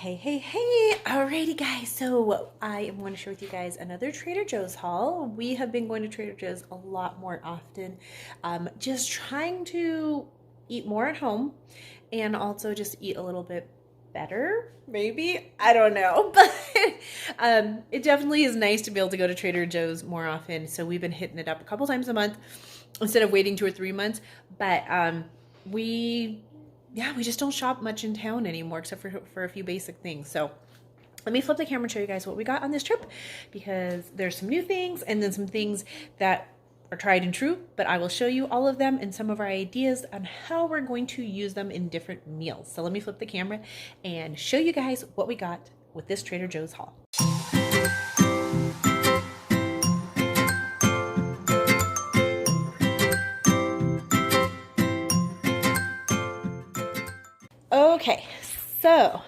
Hey. Alrighty, guys. So I am going to share with you guys another Trader Joe's haul. We have been going to Trader Joe's a lot more often, just trying to eat more at home and also just eat a little bit better, maybe. I don't know. But it definitely is nice to be able to go to Trader Joe's more often. So we've been hitting it up a couple times a month instead of waiting 2 or 3 months. But we just don't shop much in town anymore except for a few basic things. So let me flip the camera and show you guys what we got on this trip, because there's some new things and then some things that are tried and true, but I will show you all of them and some of our ideas on how we're going to use them in different meals. So let me flip the camera and show you guys what we got with this Trader Joe's haul. Okay, so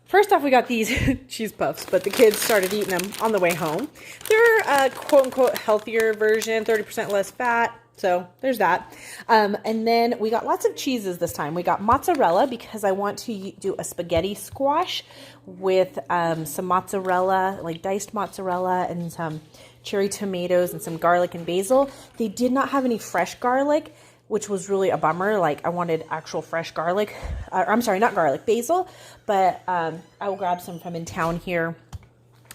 first off, we got these cheese puffs, but the kids started eating them on the way home. They're a quote-unquote healthier version, 30% less fat, so there's that. And then we got lots of cheeses this time. We got mozzarella because I want to do a spaghetti squash with some mozzarella, like diced mozzarella, and some cherry tomatoes and some garlic and basil. They did not have any fresh garlic, which was really a bummer. Like, I wanted actual fresh garlic. I'm sorry, not garlic, basil. But I will grab some from in town here.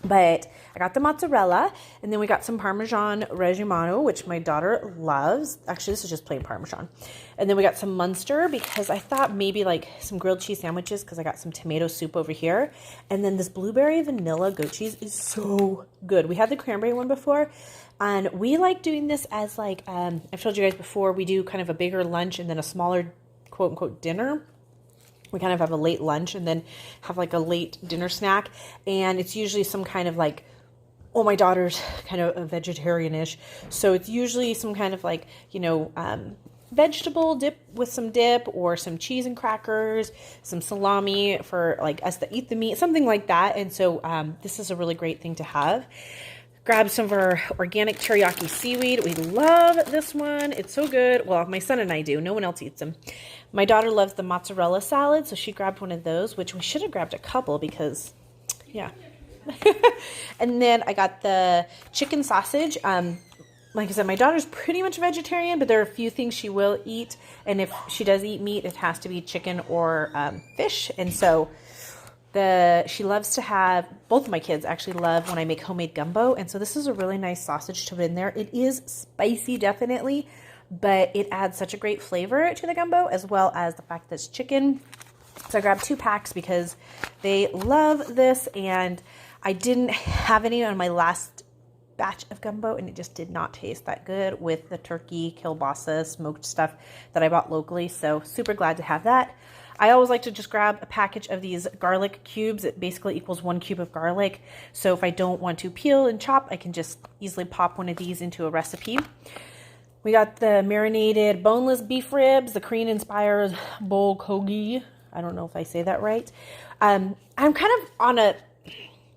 But I got the mozzarella, and then we got some Parmesan Reggiano, which my daughter loves. Actually, this is just plain Parmesan. And then we got some Munster because I thought maybe like some grilled cheese sandwiches because I got some tomato soup over here. And then this blueberry vanilla goat cheese is so good. We had the cranberry one before, and we like doing this as like, I've told you guys before, we do kind of a bigger lunch and then a smaller quote unquote dinner. We kind of have a late lunch and then have like a late dinner snack. And it's usually some kind of like, oh, my daughter's kind of a vegetarian-ish. So it's usually some kind of like, vegetable dip with some dip or some cheese and crackers, some salami for like us to eat the meat, something like that. And so this is a really great thing to have. Grab some of our organic teriyaki seaweed. We love this one. It's so good. Well, my son and I do. No one else eats them. My daughter loves the mozzarella salad, so she grabbed one of those, which we should have grabbed a couple because, yeah. And then I got the chicken sausage. Like I said, my daughter's pretty much vegetarian, but there are a few things she will eat. And if she does eat meat, it has to be chicken or fish. And so she loves to have, both of my kids actually love when I make homemade gumbo. And so this is a really nice sausage to put in there. It is spicy, definitely, but it adds such a great flavor to the gumbo, as well as the fact that it's chicken. So I grabbed 2 packs because they love this, and I didn't have any on my last batch of gumbo, and it just did not taste that good with the turkey kielbasa smoked stuff that I bought locally. So super glad to have that. I always like to just grab a package of these garlic cubes. It basically equals 1 cube of garlic. So if I don't want to peel and chop, I can just easily pop one of these into a recipe. We got the marinated boneless beef ribs, the Korean-inspired bulgogi. I don't know if I say that right. I'm kind of on a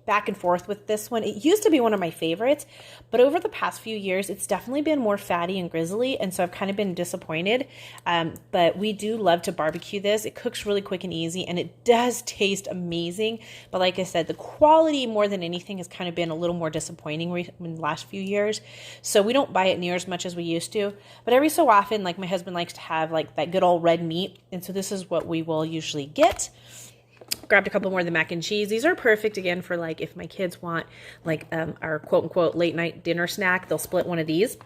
back and forth with this one. It used to be one of my favorites, but over the past few years, it's definitely been more fatty and grizzly, and so I've kind of been disappointed. But we do love to barbecue this. It cooks really quick and easy, and it does taste amazing. But like I said, the quality more than anything has kind of been a little more disappointing in the last few years. So we don't buy it near as much as we used to. But every so often, like my husband likes to have like that good old red meat, and so this is what we will usually get. Grabbed a couple more of the mac and cheese. These are perfect again for like if my kids want like our quote unquote late night dinner snack, they'll split one of these.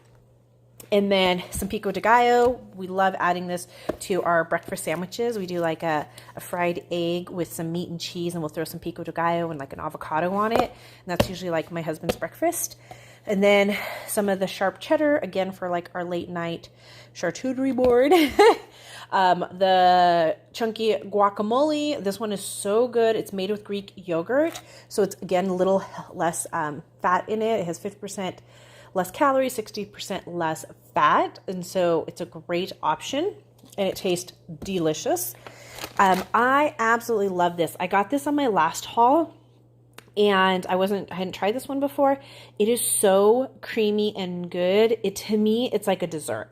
And then some pico de gallo. We love adding this to our breakfast sandwiches. We do like a fried egg with some meat and cheese, and we'll throw some pico de gallo and like an avocado on it. And that's usually like my husband's breakfast. And then some of the sharp cheddar, again, for like our late night charcuterie board. The chunky guacamole. This one is so good. It's made with Greek yogurt. So it's, again, a little less fat in it. It has 50% less calories, 60% less fat. And so it's a great option, and it tastes delicious. I absolutely love this. I got this on my last haul, and I hadn't tried this one before. It is so creamy and good. To me, it's like a dessert.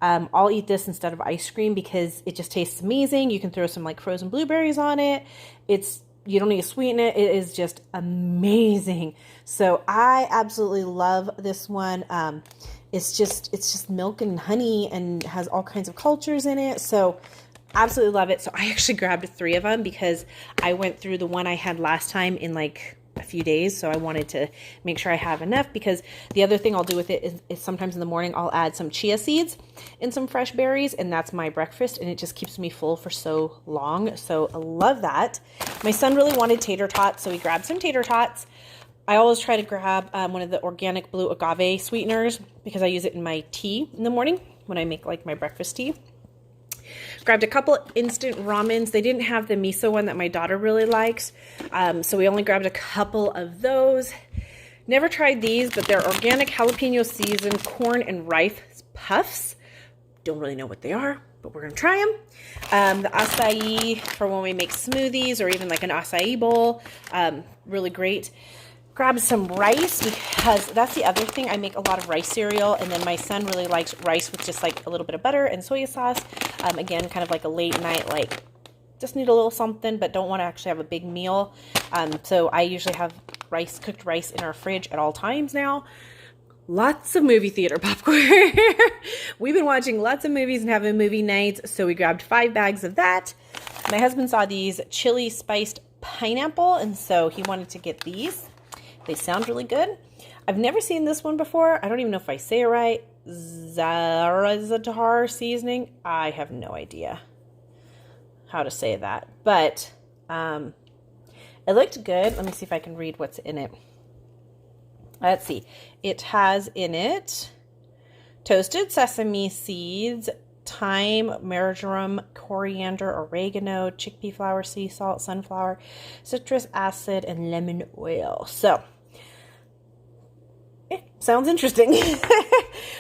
I'll eat this instead of ice cream because it just tastes amazing. You can throw some like frozen blueberries on it. It's You don't need to sweeten it. It is just amazing. So I absolutely love this one. It's just milk and honey and has all kinds of cultures in it. So absolutely love it. So I actually grabbed 3 of them because I went through the one I had last time in like a few days. So I wanted to make sure I have enough, because the other thing I'll do with it is sometimes in the morning I'll add some chia seeds and some fresh berries, and that's my breakfast, and it just keeps me full for so long. So I love that. My son really wanted tater tots, so we grabbed some tater tots. I always try to grab one of the organic blue agave sweeteners because I use it in my tea in the morning when I make like my breakfast tea. Grabbed a couple instant ramens. They didn't have the miso one that my daughter really likes, so we only grabbed a couple of those. Never tried these, but they're organic jalapeno seasoned corn and rice puffs. Don't really know what they are, but we're gonna try them. The acai for when we make smoothies or even like an acai bowl, really great. Grabbed some rice because that's the other thing. I make a lot of rice cereal, and then my son really likes rice with just like a little bit of butter and soy sauce. Again, kind of like a late night, like just need a little something, but don't want to actually have a big meal. So I usually have cooked rice in our fridge at all times now. Lots of movie theater popcorn. We've been watching lots of movies and having movie nights, so we grabbed 5 bags of that. My husband saw these chili spiced pineapple, and so he wanted to get these. They sound really good. I've never seen this one before. I don't even know if I say it right. Zarazatar seasoning. I have no idea how to say that, but it looked good. Let me see if I can read what's in it. Let's see. It has in it toasted sesame seeds, thyme, marjoram, coriander, oregano, chickpea flour, sea salt, sunflower, citrus acid, and lemon oil. So sounds interesting.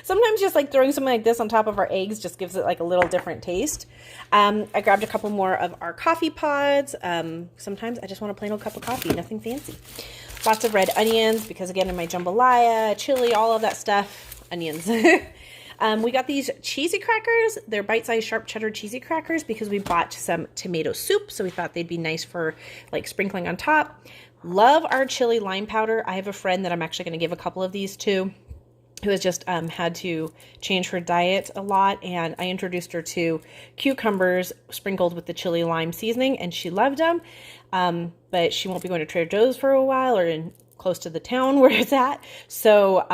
Sometimes just like throwing something like this on top of our eggs just gives it like a little different taste. I grabbed a couple more of our coffee pods. Sometimes I just want a plain old cup of coffee, nothing fancy. Lots of red onions because again in my jambalaya, chili, all of that stuff, onions. We got these cheesy crackers. They're bite-sized sharp cheddar cheesy crackers because we bought some tomato soup, so we thought they'd be nice for like sprinkling on top. Love our chili lime powder. I have a friend that I'm actually going to give a couple of these to, who has just had to change her diet a lot, and I introduced her to cucumbers sprinkled with the chili lime seasoning, and she loved them. But she won't be going to Trader Joe's for a while or in close to the town where it's at. So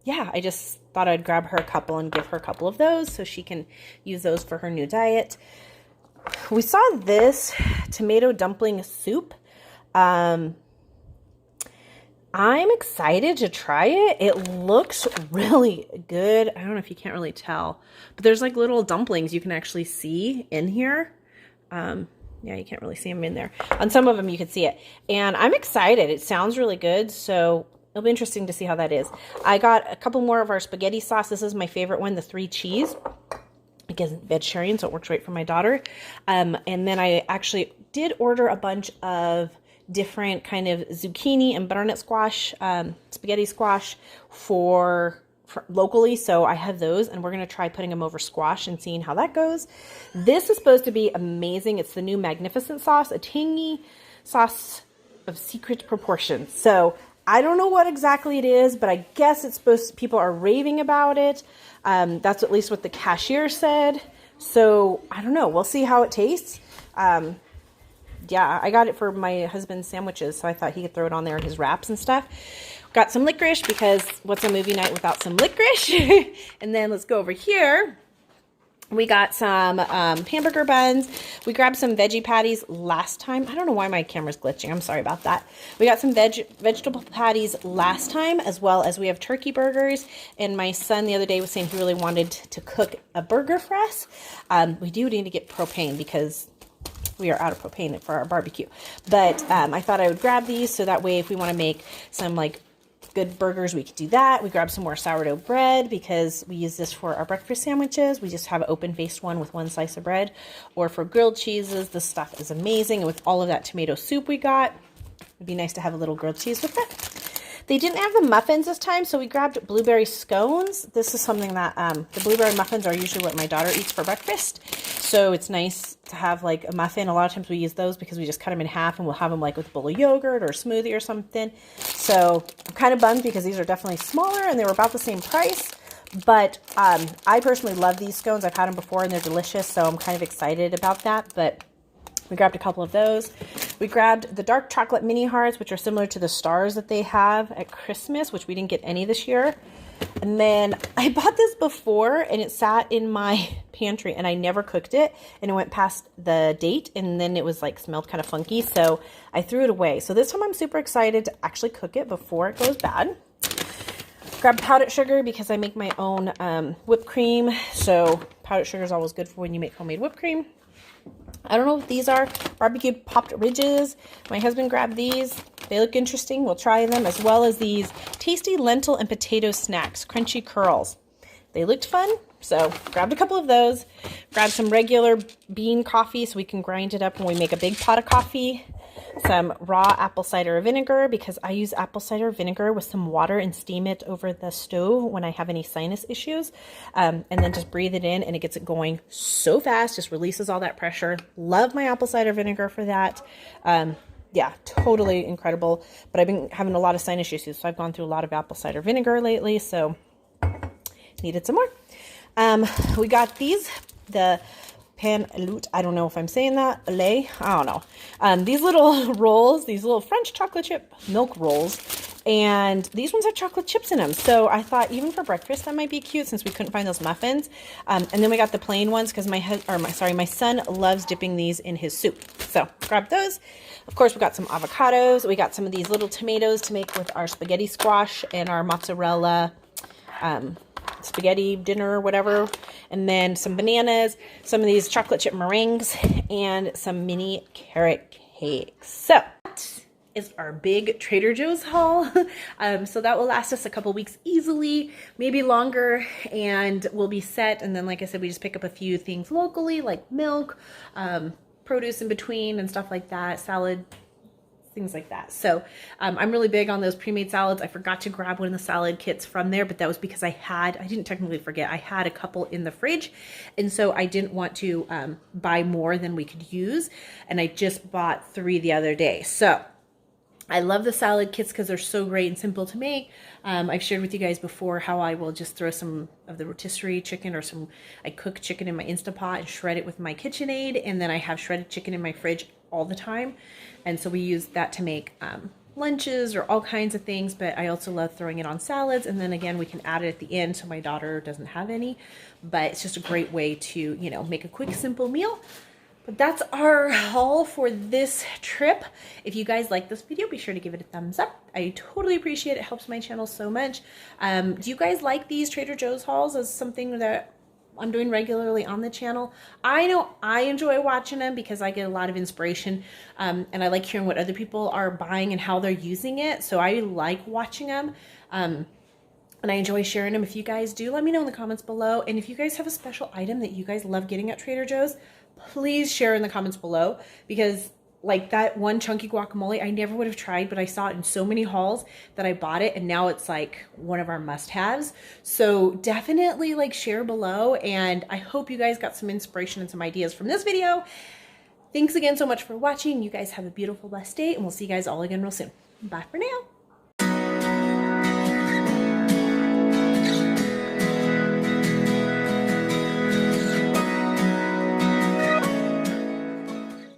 yeah, I just thought I'd grab her a couple and give her a couple of those so she can use those for her new diet. We saw this tomato dumpling soup. I'm excited to try it. It looks really good. I don't know if you can't really tell, but there's like little dumplings you can actually see in here. Yeah, you can't really see them in there. On some of them you can see it. And I'm excited. It sounds really good, so it'll be interesting to see how that is. I got a couple more of our spaghetti sauce. This is my favorite one, the 3 cheese. Because vegetarian, so it works right for my daughter. And then I actually did order a bunch of different kind of zucchini and butternut squash, spaghetti squash for locally. So I have those, and we're going to try putting them over squash and seeing how that goes. This is supposed to be amazing. It's the new Magnificent sauce, a tangy sauce of secret proportions. So I don't know what exactly it is, but I guess it's supposed to, people are raving about it. That's at least what the cashier said. So I don't know. We'll see how it tastes. Yeah, I got it for my husband's sandwiches, so I thought he could throw it on there in his wraps and stuff. Got some licorice because what's a movie night without some licorice? And then let's go over here. We got some hamburger buns. We grabbed some veggie patties last time. I don't know why my camera's glitching. I'm sorry about that. We got some vegetable patties last time, as well as we have turkey burgers. And my son the other day was saying he really wanted to cook a burger for us. We do need to get propane because we are out of propane for our barbecue. But I thought I would grab these so that way if we want to make some like good burgers, we could do that. We grabbed some more sourdough bread because we use this for our breakfast sandwiches. We just have an open-faced one with 1 slice of bread. Or for grilled cheeses, this stuff is amazing. And with all of that tomato soup we got, it'd be nice to have a little grilled cheese with it. They didn't have the muffins this time, so we grabbed blueberry scones. This is something that, the blueberry muffins are usually what my daughter eats for breakfast. So it's nice to have like a muffin. A lot of times we use those because we just cut them in half and we'll have them like with a bowl of yogurt or a smoothie or something. So I'm kind of bummed because these are definitely smaller and they were about the same price. But I personally love these scones. I've had them before and they're delicious, so I'm kind of excited about that. But we grabbed a couple of those. We grabbed the dark chocolate mini hearts, which are similar to the stars that they have at Christmas, which we didn't get any this year. And then I bought this before and it sat in my pantry and I never cooked it, and it went past the date and then it was like smelled kind of funky, so I threw it away. So this time I'm super excited to actually cook it before it goes bad. Grab powdered sugar because I make my own whipped cream, so powdered sugar is always good for when you make homemade whipped cream. I don't know what these are. Barbecue popped ridges. My husband grabbed these. They look interesting. We'll try them, as well as these tasty lentil and potato snacks, crunchy curls. They looked fun, so grabbed a couple of those. Grabbed some regular bean coffee so we can grind it up when we make a big pot of coffee. Some raw apple cider vinegar because I use apple cider vinegar with some water and steam it over the stove when I have any sinus issues. And then just breathe it in and it gets it going so fast, just releases all that pressure. Love my apple cider vinegar for that. Yeah, totally incredible. But I've been having a lot of sinus issues, so I've gone through a lot of apple cider vinegar lately, so needed some more. We got these, the paneloute, I don't know if I'm saying that, I don't know. These little rolls, these little French chocolate chip milk rolls, and these ones have chocolate chips in them. So I thought even for breakfast that might be cute since we couldn't find those muffins. And then we got the plain ones because my son loves dipping these in his soup. So grab those. Of course, we got some avocados. We got some of these little tomatoes to make with our spaghetti squash and our mozzarella spaghetti dinner or whatever, and then some bananas, some of these chocolate chip meringues, and some mini carrot cakes. So that is our big Trader Joe's haul. So that will last us a couple weeks easily, maybe longer, and we'll be set. And then, like I said, we just pick up a few things locally like milk, produce in between and stuff like that, salad, things like that. So I'm really big on those pre-made salads. I forgot to grab one of the salad kits from there, but that was because I didn't technically forget, I had a couple in the fridge, and so I didn't want to buy more than we could use, and I just bought 3 the other day. So I love the salad kits because they're so great and simple to make. I've shared with you guys before how I will just throw some of the rotisserie chicken or I cook chicken in my Instapot and shred it with my KitchenAid, and then I have shredded chicken in my fridge all the time. And so we use that to make lunches or all kinds of things, but I also love throwing it on salads. And then again, we can add it at the end so my daughter doesn't have any, but it's just a great way to, make a quick, simple meal. But that's our haul for this trip. If you guys like this video, be sure to give it a thumbs up. I totally appreciate it. It helps my channel so much. Do you guys like these Trader Joe's hauls as something that I'm doing regularly on the channel? I know I enjoy watching them because I get a lot of inspiration, and I like hearing what other people are buying and how they're using it. So I like watching them. And I enjoy sharing them. If you guys do, let me know in the comments below. And if you guys have a special item that you guys love getting at Trader Joe's, please share in the comments below, because like that one chunky guacamole, I never would have tried, but I saw it in so many hauls that I bought it, and now it's like one of our must-haves. So definitely like share below, and I hope you guys got some inspiration and some ideas from this video. Thanks again so much for watching. You guys have a beautiful, blessed day, and we'll see you guys all again real soon. Bye for now.